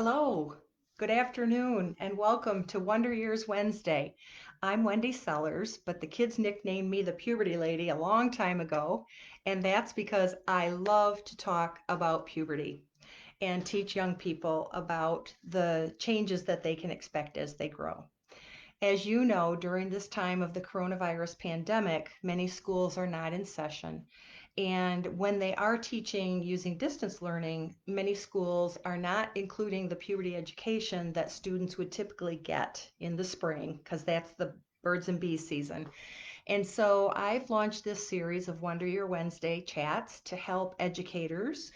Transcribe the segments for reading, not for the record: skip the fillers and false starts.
Hello, good afternoon, and welcome to Wonder Years Wednesday. I'm Wendy Sellers, but the kids nicknamed me the Puberty Lady a long time ago, and that's because I love to talk about puberty and teach young people about the changes that they can expect as they grow. As you know, during this time of the coronavirus pandemic, many schools are not in session. And when they are teaching using distance learning, many schools are not including the puberty education that students would typically get in the spring, because that's the birds and bees season. And so I've launched this series of Wonder Year Wednesday chats to help educators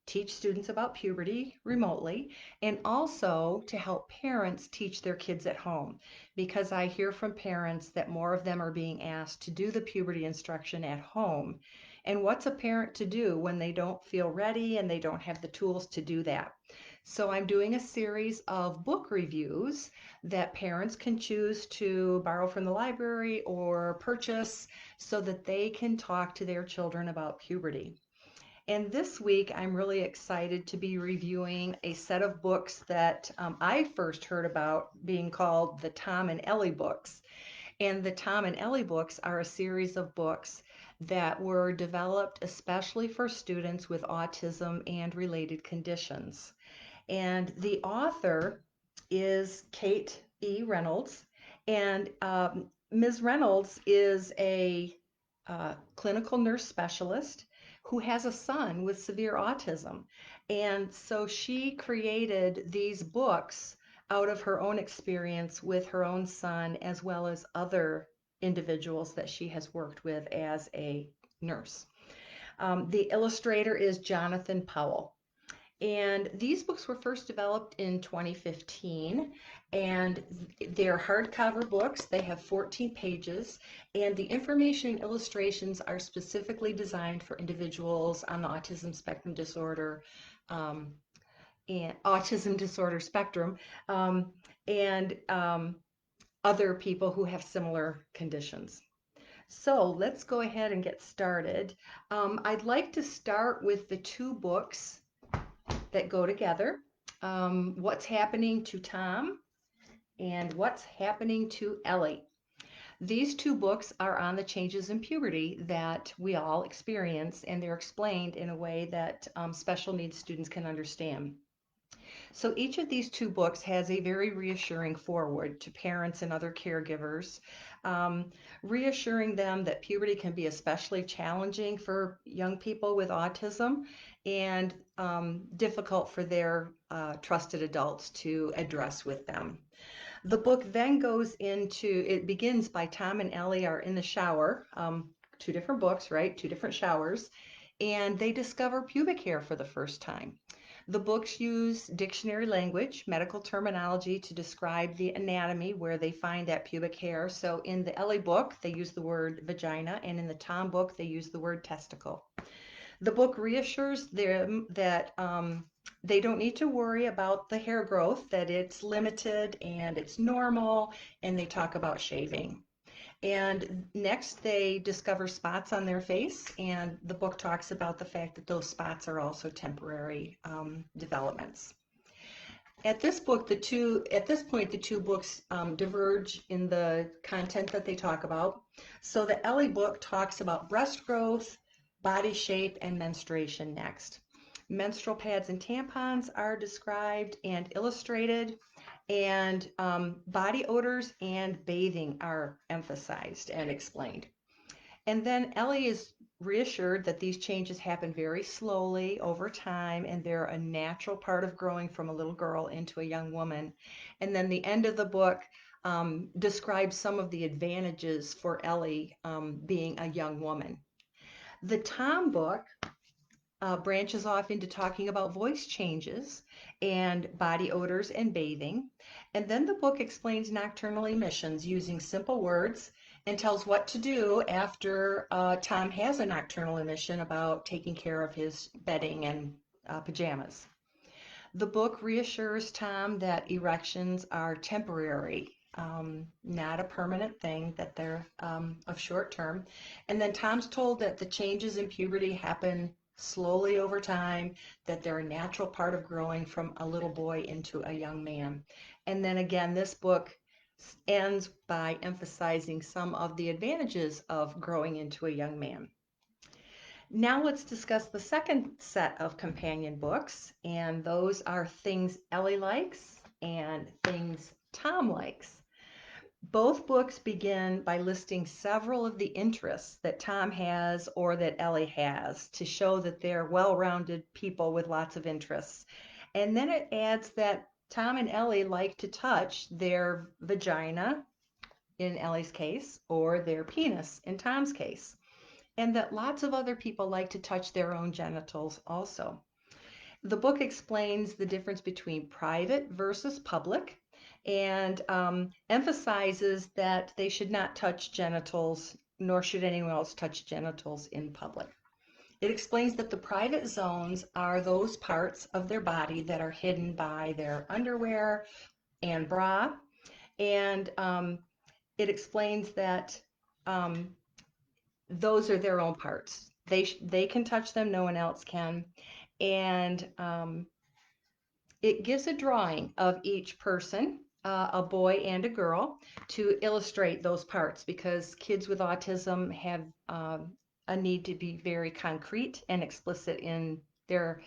teach students about puberty remotely and also to help parents teach their kids at home because I hear from parents that more of them are being asked to do the puberty instruction at home. And what's a parent to do when they don't feel ready and they don't have the tools to do that? So I'm doing a series of book reviews that parents can choose to borrow from the library or purchase so that they can talk to their children about puberty. And this week, I'm really excited to be reviewing a set of books that I first heard about being called the Tom and Ellie books. And the Tom and Ellie books are a series of books that were developed especially for students with autism and related conditions. And the author is Kate E. Reynolds. And Ms. Reynolds is a clinical nurse specialist who has a son with severe autism. And so she created these books out of her own experience with her own son, as well as other individuals that she has worked with as a nurse. The illustrator is Jonathan Powell. And these books were first developed in 2015, and they're hardcover books. They have 14 pages, and the information and illustrations are specifically designed for individuals on the um, autism disorder spectrum, um, and other people who have similar conditions. So let's go ahead and get started. I'd like to start with the two books that go together. What's happening to Tom and what's happening to Ellie. These two books are on the changes in puberty that we all experience, and they're explained in a way that special needs students can understand. So each of these two books has a very reassuring foreword to parents and other caregivers, um, reassuring them that puberty can be especially challenging for young people with autism and difficult for their trusted adults to address with them. The book then it begins by Tom and Ellie are in the shower, two different books, right? Two different showers, and they discover pubic hair for the first time. The books use dictionary language, medical terminology to describe the anatomy where they find that pubic hair. So in the Ellie book, they use the word vagina, and in the Tom book, they use the word testicle. The book reassures them that they don't need to worry about the hair growth, that it's limited and it's normal, and they talk about shaving. And next, they discover spots on their face, and the book talks about the fact that those spots are also temporary developments. At this point, the two books diverge in the content that they talk about. So the Ellie book talks about breast growth, body shape, and menstruation next. Menstrual pads and tampons are described and illustrated, and body odors and bathing are emphasized and explained. And then Ellie is reassured that these changes happen very slowly over time and they're a natural part of growing from a little girl into a young woman. And then the end of the book describes some of the advantages for Ellie being a young woman. The Tom book branches off into talking about voice changes and body odors and bathing. And then the book explains nocturnal emissions using simple words and tells what to do after Tom has a nocturnal emission about taking care of his bedding and pajamas. The book reassures Tom that erections are temporary, not a permanent thing, that they're of short term. And then Tom's told that the changes in puberty happen slowly over time, that they're a natural part of growing from a little boy into a young man. And then again, this book ends by emphasizing some of the advantages of growing into a young man. Now let's discuss the second set of companion books, and those are Things Ellie Likes and Things Tom Likes. Both books begin by listing several of the interests that Tom has or that Ellie has to show that they're well-rounded people with lots of interests. And then it adds that Tom and Ellie like to touch their vagina, in Ellie's case, or their penis, in Tom's case, and that lots of other people like to touch their own genitals also. The book explains the difference between private versus public, and emphasizes that they should not touch genitals, nor should anyone else touch genitals in public. It explains that the private zones are those parts of their body that are hidden by their underwear and bra, and it explains that those are their own parts. They can touch them, no one else can, and it gives a drawing of each person, a boy and a girl, to illustrate those parts, because kids with autism have a need to be very concrete and explicit in their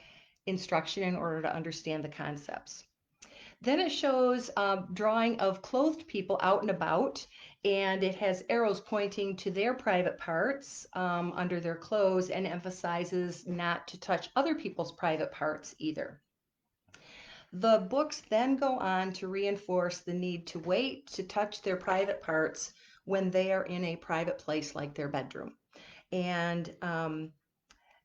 instruction in order to understand the concepts. Then it shows a drawing of clothed people out and about, and it has arrows pointing to their private parts under their clothes, and emphasizes not to touch other people's private parts either. The books then go on to reinforce the need to wait to touch their private parts when they are in a private place like their bedroom. And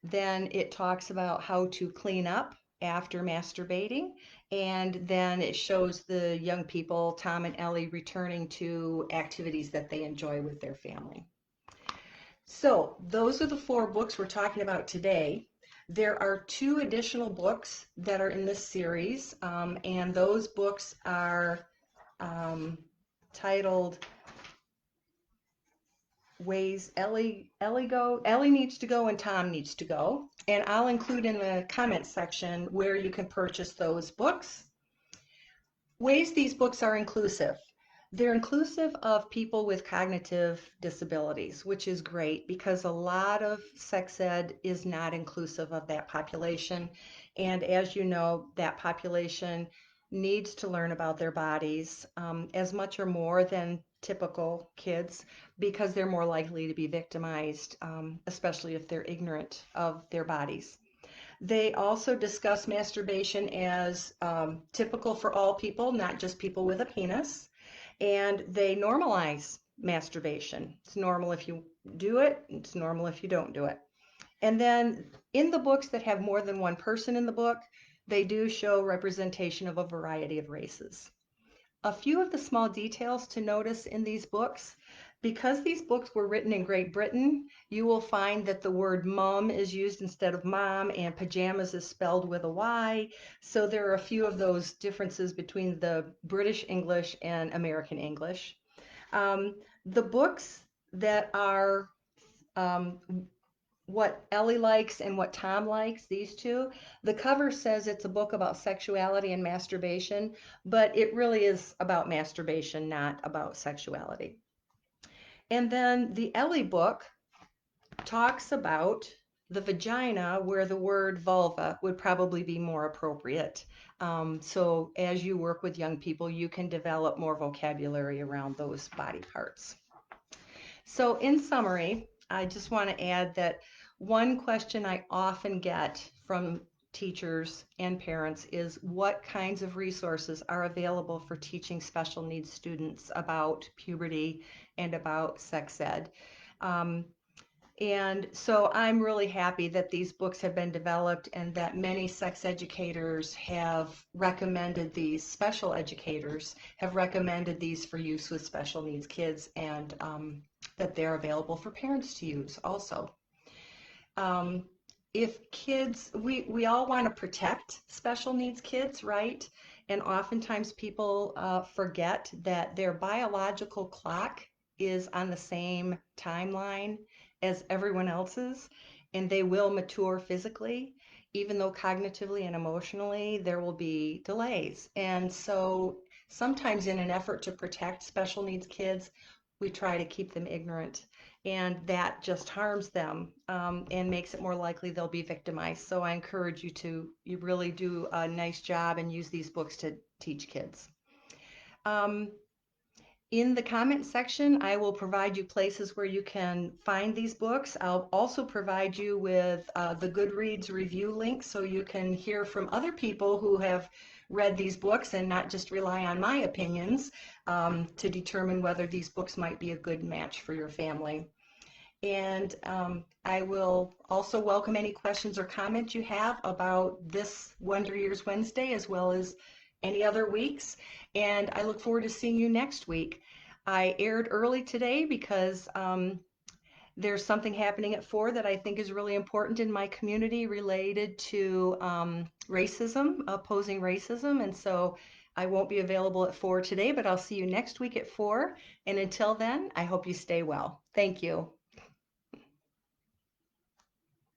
then it talks about how to clean up after masturbating. And then it shows the young people, Tom and Ellie, returning to activities that they enjoy with their family. So those are the 4 books we're talking about today. There are 2 additional books that are in this series, and those books are titled Ways Ellie Needs to Go and Tom Needs to Go. And I'll include in the comments section where you can purchase those books. Ways these books are inclusive. They're inclusive of people with cognitive disabilities, which is great because a lot of sex ed is not inclusive of that population. And as you know, that population needs to learn about their bodies as much or more than typical kids, because they're more likely to be victimized, especially if they're ignorant of their bodies. They also discuss masturbation as typical for all people, not just people with a penis. And they normalize masturbation. It's normal if you do it, it's normal if you don't do it. And then in the books that have more than one person in the book, they do show representation of a variety of races. A few of the small details to notice in these books: because these books were written in Great Britain, you will find that the word mum is used instead of mom, and pajamas is spelled with a Y. So there are a few of those differences between the British English and American English. The books that are what Ellie likes and what Tom likes, these 2, the cover says it's a book about sexuality and masturbation, but it really is about masturbation, not about sexuality. And then the Ellie book talks about the vagina, where the word vulva would probably be more appropriate. So as you work with young people, you can develop more vocabulary around those body parts. So in summary, I just want to add that one question I often get from teachers and parents is what kinds of resources are available for teaching special needs students about puberty and about sex ed. And so I'm really happy that these books have been developed and that many sex educators have recommended these, special educators have recommended these for use with special needs kids, and that they're available for parents to use also. If kids, we all want to protect special needs kids, right? And oftentimes people forget that their biological clock is on the same timeline as everyone else's. and they will mature physically, even though cognitively and emotionally there will be delays. And so sometimes in an effort to protect special needs kids, we try to keep them ignorant, and that just harms them, and makes it more likely they'll be victimized. So I encourage you really do a nice job and use these books to teach kids. Um, in the comment section, I will provide you places where you can find these books. I'll also provide you with the Goodreads review link so you can hear from other people who have read these books and not just rely on my opinions, to determine whether these books might be a good match for your family. And I will also welcome any questions or comments you have about this Wonder Years Wednesday, as well as any other weeks. And I look forward to seeing you next week. I aired early today because there's something happening at 4 that I think is really important in my community related to racism, opposing racism. And so I won't be available at 4 today, but I'll see you next week at 4. And until then, I hope you stay well. Thank you.